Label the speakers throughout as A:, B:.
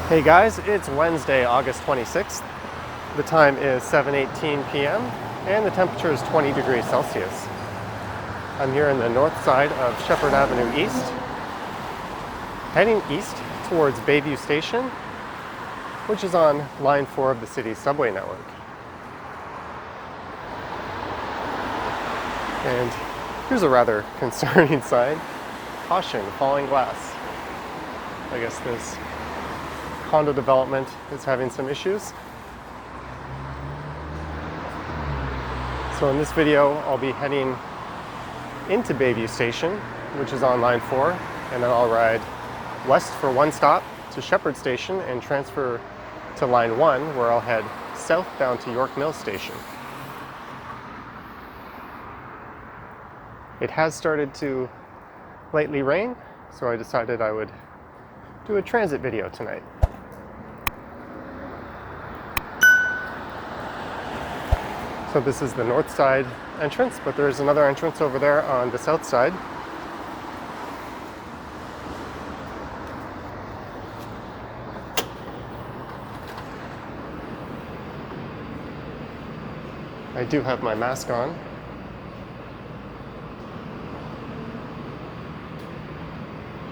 A: Hey guys, it's Wednesday, August 26th. The time is 7:18 p.m. and the temperature is 20 degrees Celsius. I'm here in the north side of Sheppard Avenue East, heading east towards Bayview Station, which is on line 4 of the city's subway network. And here's a rather concerning sign: caution, falling glass. I guess this condo development is having some issues. So in this video, I'll be heading into Bayview Station, which is on line 4, and then I'll ride west for one stop to Sheppard Station and transfer to line 1, where I'll head southbound to York Mills Station. It has started to lightly rain, so I decided I would do a transit video tonight. So this is the north side entrance, but there's another entrance over there on the south side. I do have my mask on.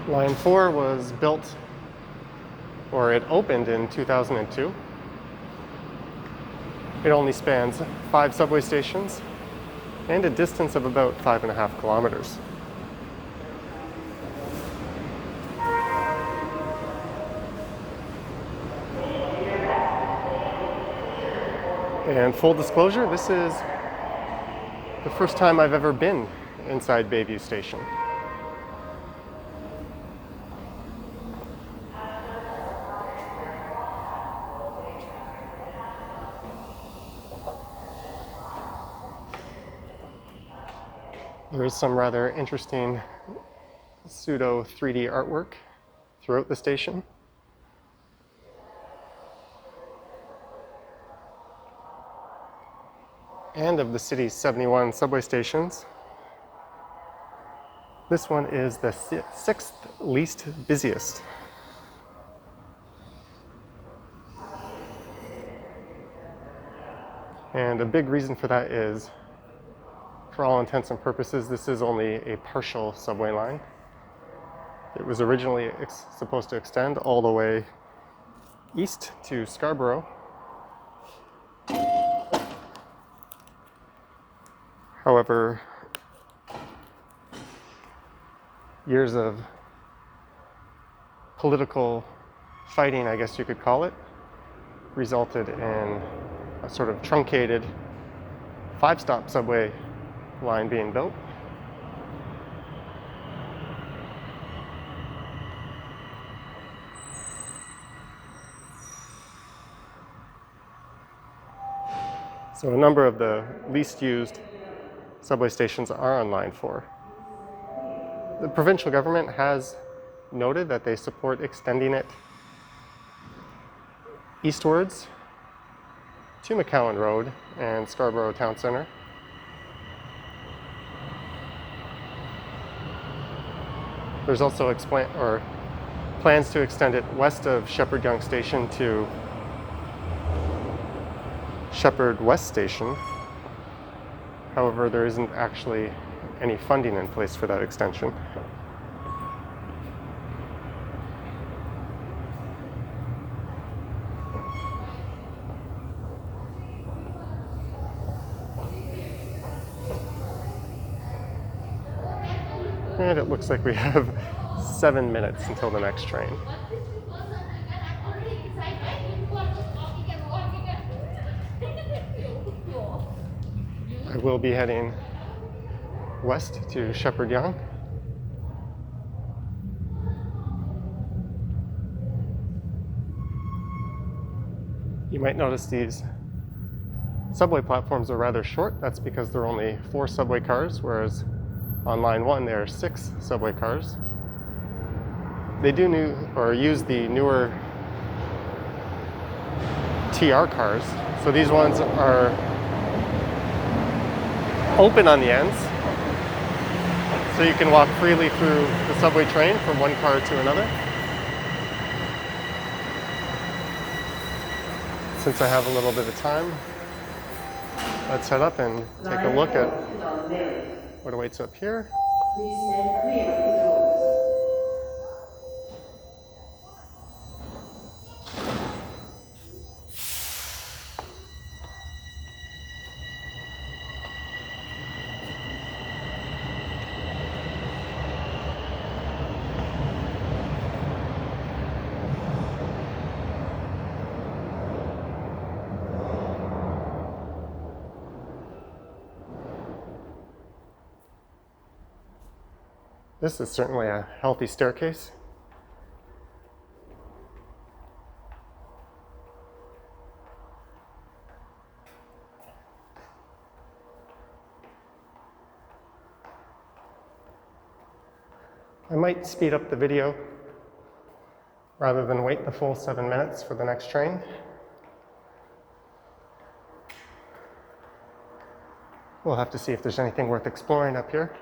A: Line 4 was built, or it opened in 2002. It only spans 5 subway stations and a distance of about 5.5 kilometers. And full disclosure, this is the first time I've ever been inside Bayview Station. There is some rather interesting pseudo 3D artwork throughout the station. And of the city's 71 subway stations, this one is the 6th least busiest. And a big reason for that is, for all intents and purposes, this is only a partial subway line. It was originally supposed to extend all the way east to Scarborough. However, years of political fighting, I guess you could call it, resulted in a sort of truncated 5-stop subway line being built. So a number of the least used subway stations are on line 4. The provincial government has noted that they support extending it eastwards to McCowan Road and Scarborough Town Centre. There's also plans to extend it west of Sheppard-Yonge Station to Sheppard West Station. However, there isn't actually any funding in place for that extension. And it looks like we have 7 minutes until the next train. I will be heading west to Sheppard-Yonge. You might notice these subway platforms are rather short. That's because there are only 4 subway cars, whereas on line 1 there are 6 subway cars. They do use the newer TR cars, so these ones are open on the ends, so you can walk freely through the subway train from one car to another. Since I have a little bit of time, let's head up and take a look at what awaits up here.
B: Please stand clear of the doors.
A: This is certainly a healthy staircase. I might speed up the video rather than wait the full 7 minutes for the next train. We'll have to see if there's anything worth exploring up here.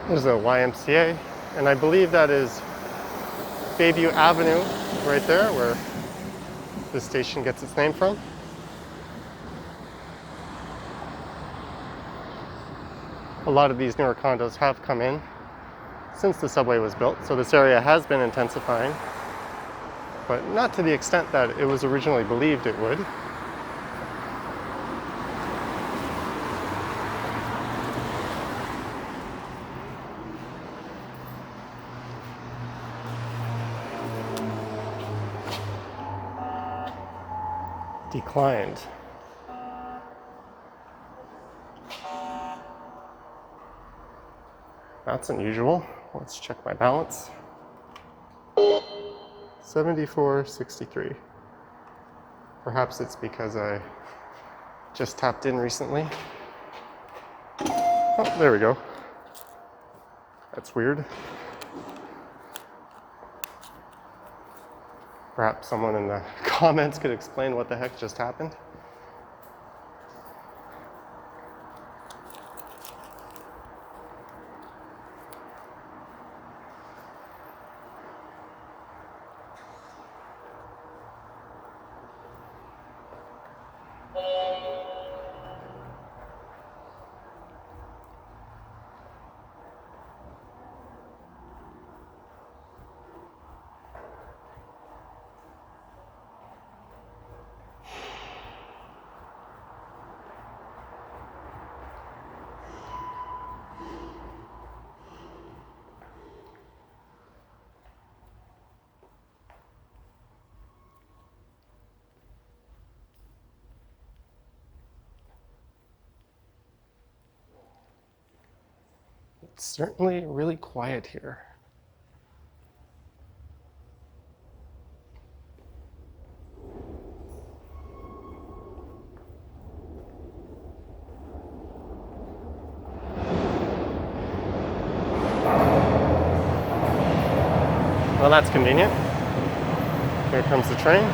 A: There's a YMCA, and I believe that is Bayview Avenue right there, where this station gets its name from. A lot of these newer condos have come in since the subway was built, so this area has been intensifying, but not to the extent that it was originally believed it would. Declined. That's unusual. Let's check my balance. 74.63. Perhaps it's because I just tapped in recently. Oh, there we go. That's weird. Perhaps someone in the comments could explain what the heck just happened. It's certainly really quiet here. Well, that's convenient. Here comes the train.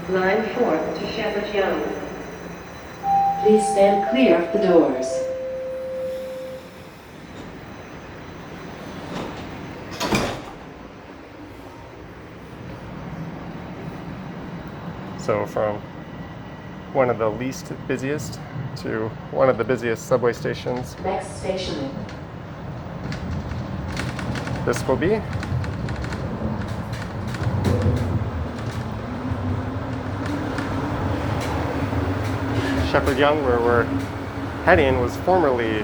B: Line 4 to Sheppard-Yonge. Please stand clear of the doors.
A: So from one of the least busiest to one of the busiest subway stations.
B: Next station.
A: This will be. Sheppard-Yonge, where we're heading, was formerly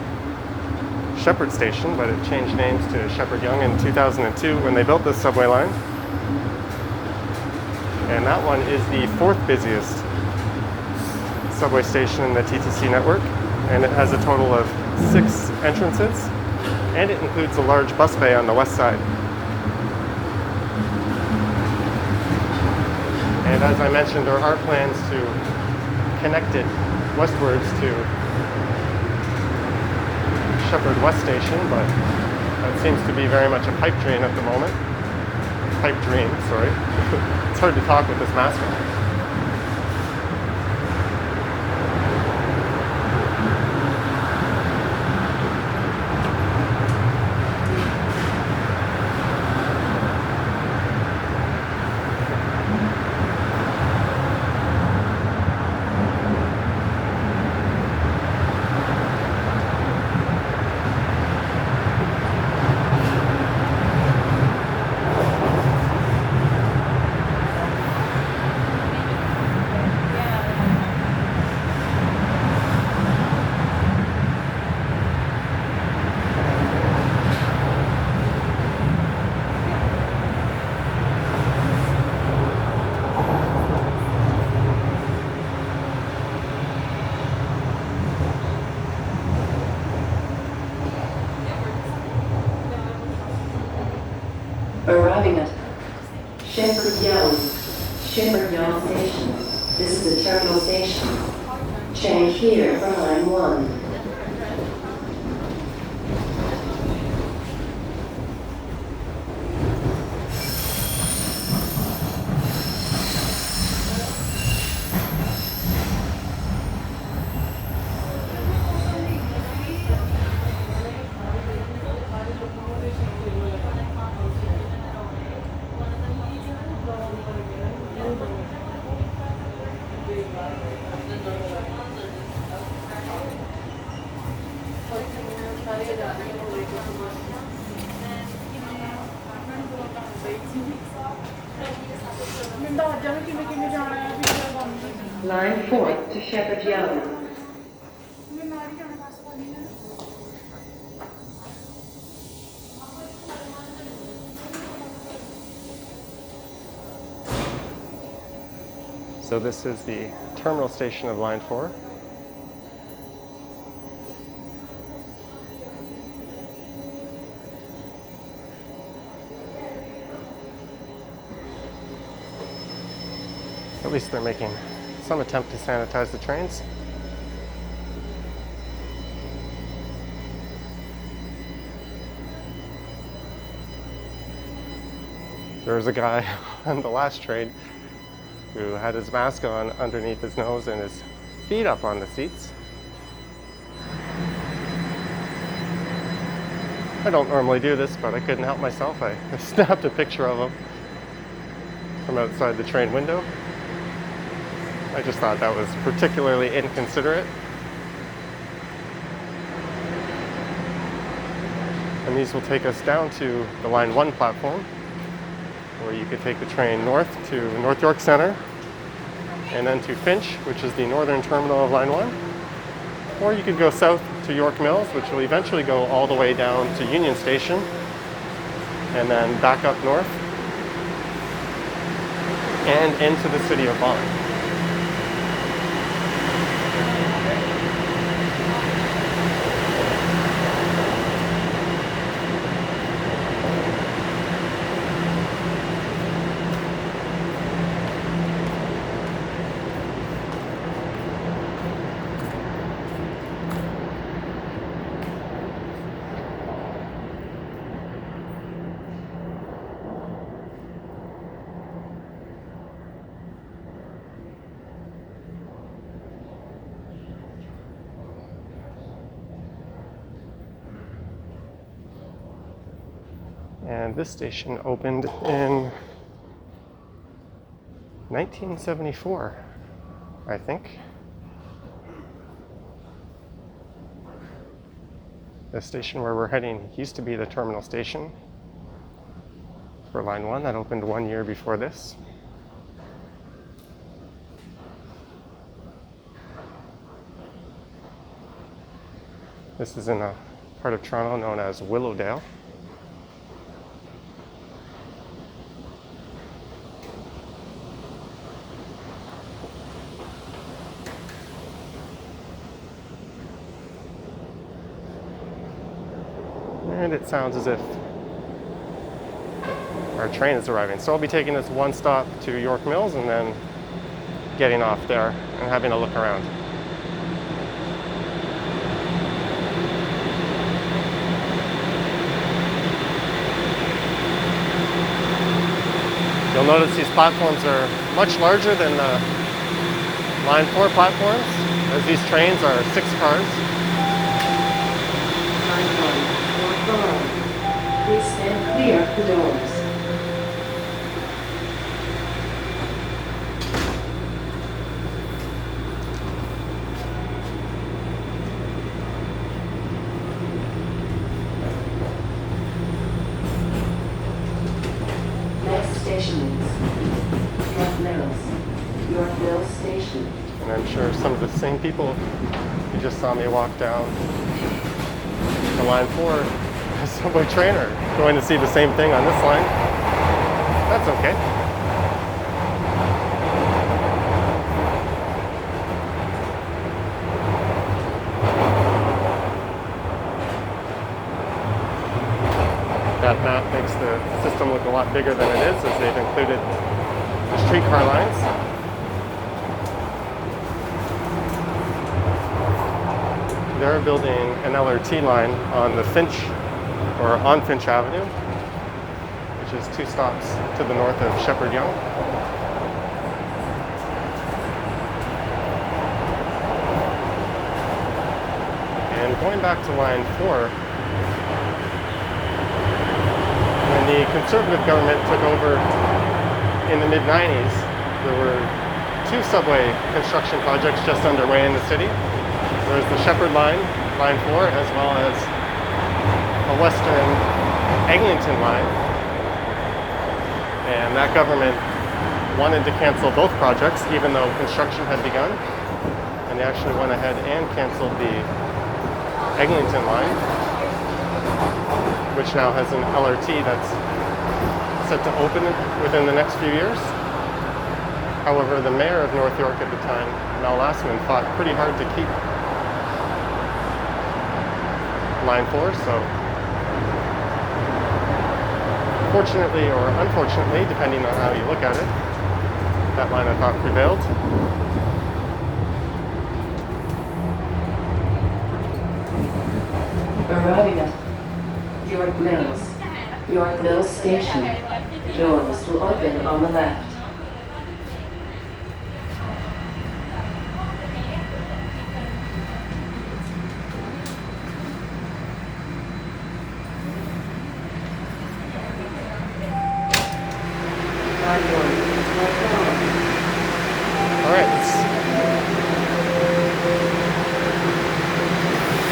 A: Sheppard Station, but it changed names to Sheppard-Yonge in 2002 when they built this subway line. And that one is the 4th busiest subway station in the TTC network, and it has a total of 6 entrances, and it includes a large bus bay on the west side. And as I mentioned, there are plans to connect it westwards to Sheppard West Station, but that seems to be very much a pipe dream at the moment. Pipe dream, sorry. It's hard to talk with this mask on.
B: Arriving at Sheppard-Yonge Station. This is the terminal station. Change here for line 1. Line 4 to Sheppard-Yonge.
A: So this is the terminal station of line 4. At least they're making some attempt to sanitize the trains. There was a guy on the last train who had his mask on underneath his nose and his feet up on the seats. I don't normally do this, but I couldn't help myself. I snapped a picture of him from outside the train window. I just thought that was particularly inconsiderate. And these will take us down to the line 1 platform, where you could take the train north to North York Centre, and then to Finch, which is the northern terminal of line 1. Or you could go south to York Mills, which will eventually go all the way down to Union Station, and then back up north and into the city of Vaughan. And this station opened in 1974, I think. The station where we're heading used to be the terminal station for line 1. That opened 1 year before this. This is in a part of Toronto known as Willowdale. And it sounds as if our train is arriving. So I'll be taking this one stop to York Mills and then getting off there and having a look around. You'll notice these platforms are much larger than the Line 4 platforms, as these trains are 6 cars.
B: Line 1, northbound. Please stand clear of the doors. Next station is York Mills Station.
A: And I'm sure some of the same people who just saw me walk down the Line 4 subway train are going to see the same thing on this line. That's okay. That map makes the system look a lot bigger than it is, as they've included the streetcar lines. They're building an LRT line on the Finch, or on Finch Avenue, which is 2 stops to the north of Sheppard-Yonge. And going back to Line 4, when the Conservative government took over in the mid-90s, there were 2 subway construction projects just underway in the city. There was the Sheppard line, Line 4, as well as a western Eglinton line. And that government wanted to cancel both projects, even though construction had begun. And they actually went ahead and canceled the Eglinton line, which now has an LRT that's set to open within the next few years. However, the mayor of North York at the time, Mel Lassman, fought pretty hard to keep Line 4, so fortunately or unfortunately, depending on how you look at it, that line I thought prevailed.
B: Arriving at York Mills Station. Doors will open on the left.
A: Alright, let's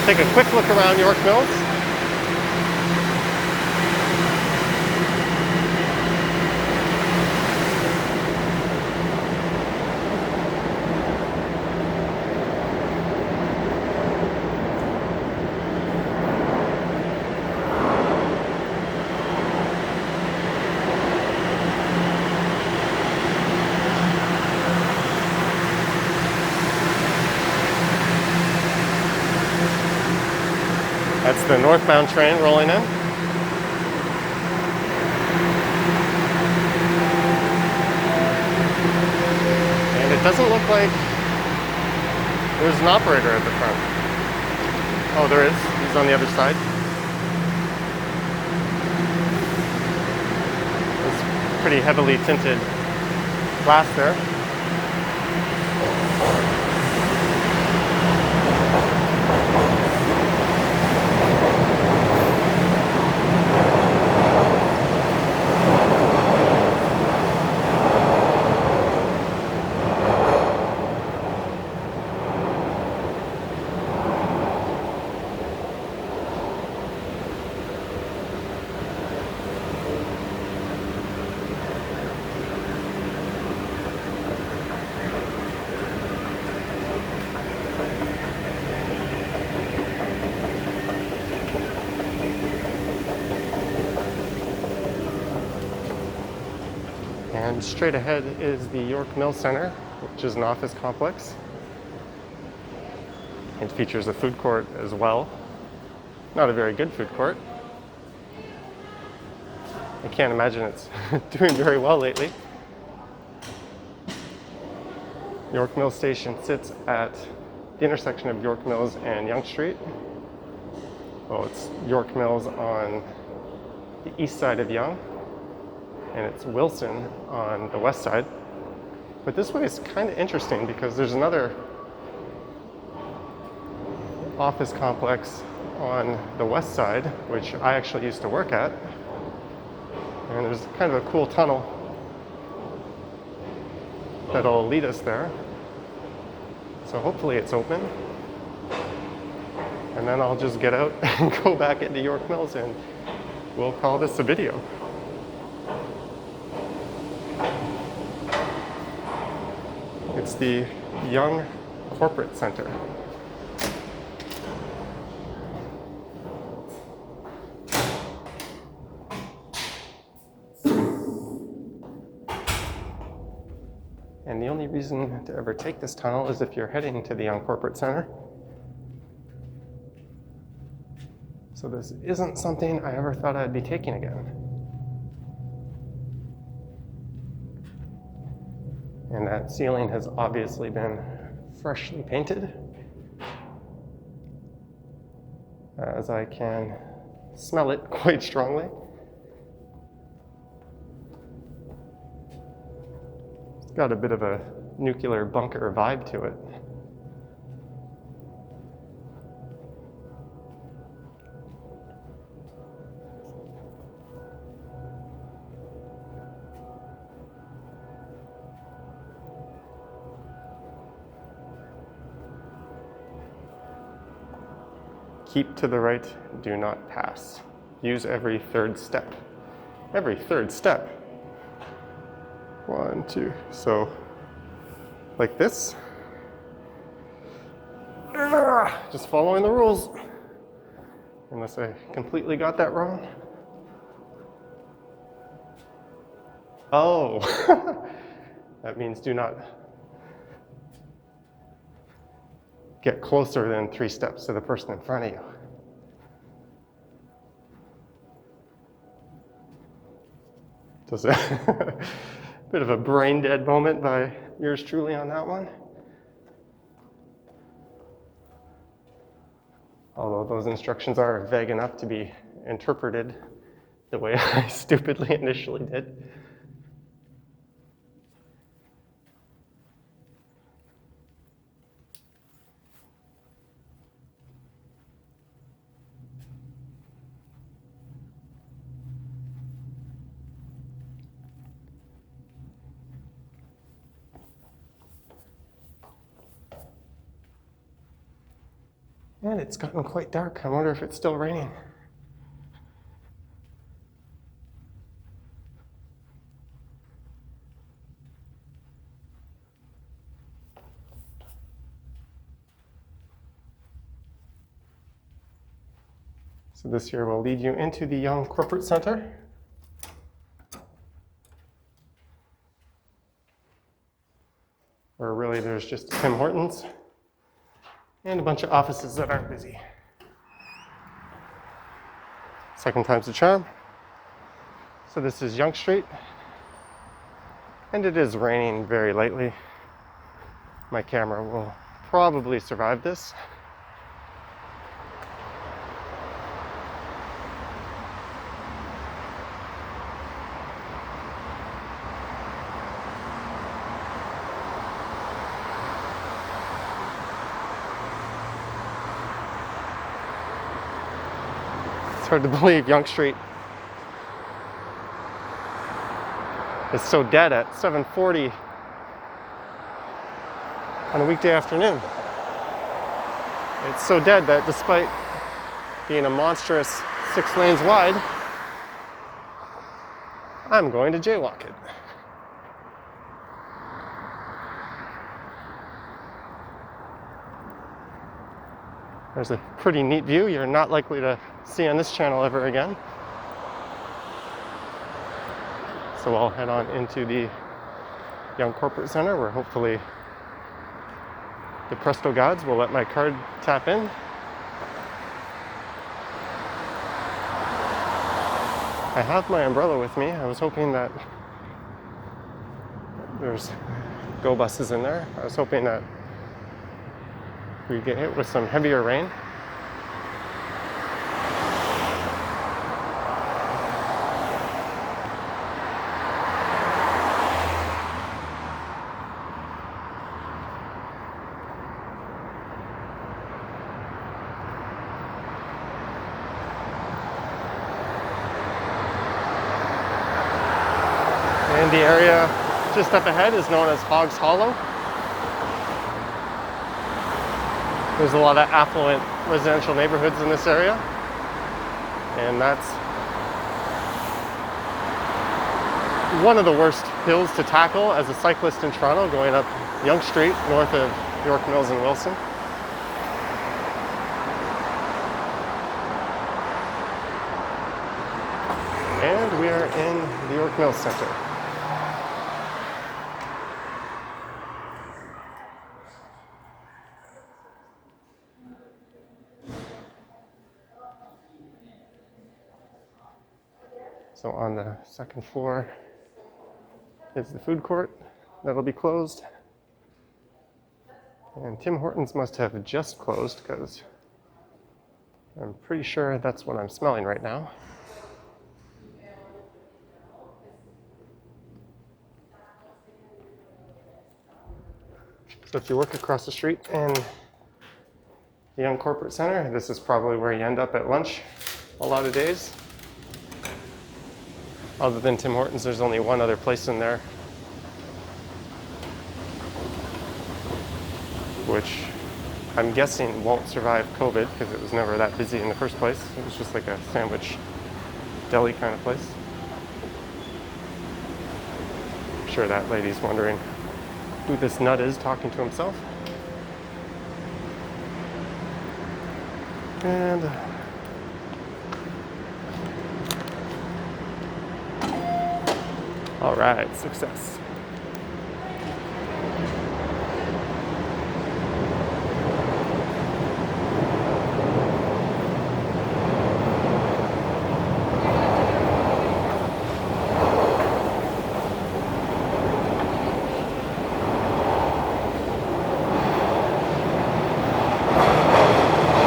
A: take a quick look around York Mills. That's the northbound train rolling in. And it doesn't look like there's an operator at the front. Oh, there is. He's on the other side. It's pretty heavily tinted glass there. And straight ahead is the York Mill Center, which is an office complex. It features a food court as well. Not a very good food court. I can't imagine it's doing very well lately. York Mill Station sits at the intersection of York Mills and Yonge Street. Well, it's York Mills on the east side of Yonge, and it's Wilson on the west side. But this way is kind of interesting because there's another office complex on the west side, which I actually used to work at. And there's kind of a cool tunnel that'll lead us there. So hopefully it's open. And then I'll just get out and go back into York Mills and we'll call this a video. It's the Yonge Corporate Center. And the only reason to ever take this tunnel is if you're heading to the Yonge Corporate Center. So this isn't something I ever thought I'd be taking again. And that ceiling has obviously been freshly painted, as I can smell it quite strongly. It's got a bit of a nuclear bunker vibe to it. Keep to the right, do not pass. Use every third step. Every third step. 1, 2, so like this. Just following the rules. Unless I completely got that wrong. Oh, that means do not get closer than 3 steps to the person in front of you. Just a bit of a brain dead moment by yours truly on that one. Although those instructions are vague enough to be interpreted the way I stupidly initially did. And it's gotten quite dark. I wonder if it's still raining. So this here will lead you into the Yonge Corporate Center. Where really there's just Tim Hortons and a bunch of offices that aren't busy. Second time's the charm. So this is Yonge Street, and it is raining very lightly. My camera will probably survive this. It's hard to believe Yonge Street is so dead at 7:40 on a weekday afternoon. It's so dead that despite being a monstrous 6 lanes wide, I'm going to jaywalk it. There's a pretty neat view you're not likely to see on this channel ever again. So I'll head on into the Yonge Corporate Center, where hopefully the Presto gods will let my card tap in. I have my umbrella with me. I was hoping that there's go buses in there. I was hoping that we get hit with some heavier rain. And the area just up ahead is known as Hogs Hollow. There's a lot of affluent residential neighborhoods in this area, and that's one of the worst hills to tackle as a cyclist in Toronto, going up Yonge Street north of York Mills and Wilson. And we are in the York Mills Center. So on the second floor is the food court that'll be closed. And Tim Hortons must have just closed because I'm pretty sure that's what I'm smelling right now. So if you work across the street in the Yonge Corporate Center, this is probably where you end up at lunch a lot of days. Other than Tim Hortons, there's only one other place in there, which I'm guessing won't survive COVID because it was never that busy in the first place. It was just like a sandwich deli kind of place. I'm sure that lady's wondering who this nut is talking to himself. And all right, success.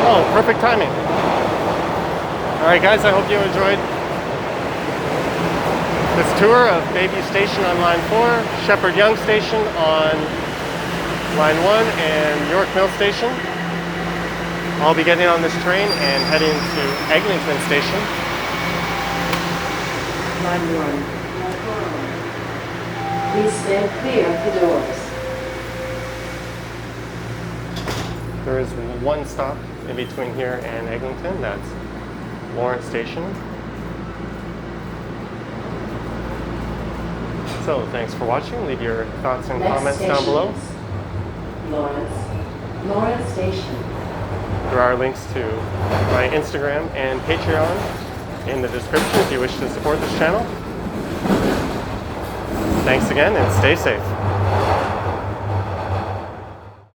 A: Oh, perfect timing. All right, guys, I hope you enjoyed this tour of Bayview Station on line 4, Sheppard-Yonge Station on line 1, and York Mill Station. I'll be getting on this train and heading to Eglinton Station.
B: Line 1. Please stand clear of the doors.
A: There is one stop in between here and Eglinton. That's Lawrence Station. So thanks for watching. Leave your thoughts and comments down below.
B: Lawrence Station.
A: There are links to my Instagram and Patreon in the description if you wish to support this channel. Thanks again and stay safe.